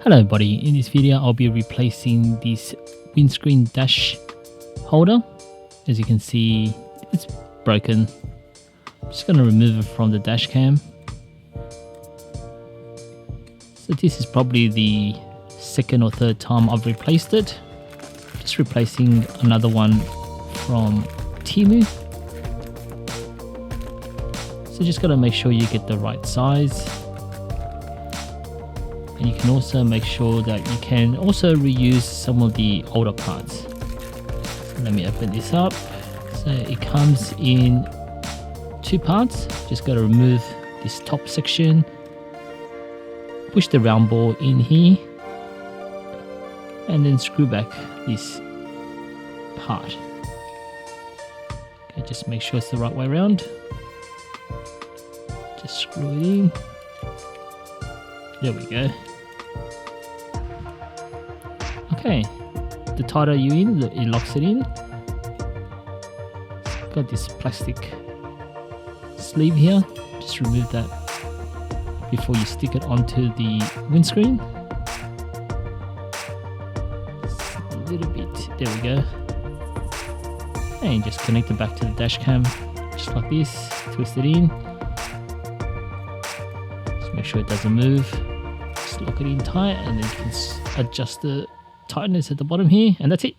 Hello everybody, in this video I'll be replacing this windscreen dash holder. As you can see, it's broken. I'm just going to remove it from the dash cam. So this is probably the second or third time I've replaced it. Just replacing another one from Temu. So just got to make sure you get the right size. And you can also make sure that you can also reuse some of the older parts. So let me open this up. So it comes in two parts. Just got to remove this top section, push the round ball in here, and then screw back this part. Okay, just make sure it's the right way around. Just screw it in. There we go. Okay, the tighter you in, it locks it in. Got this plastic sleeve here. Just remove that before you stick it onto the windscreen. Just a little bit, there we go. And just connect it back to the dash cam, just like this, twist it in. Just make sure it doesn't move. Just lock it in tight and then you can adjust the tightness at the bottom here, and that's it.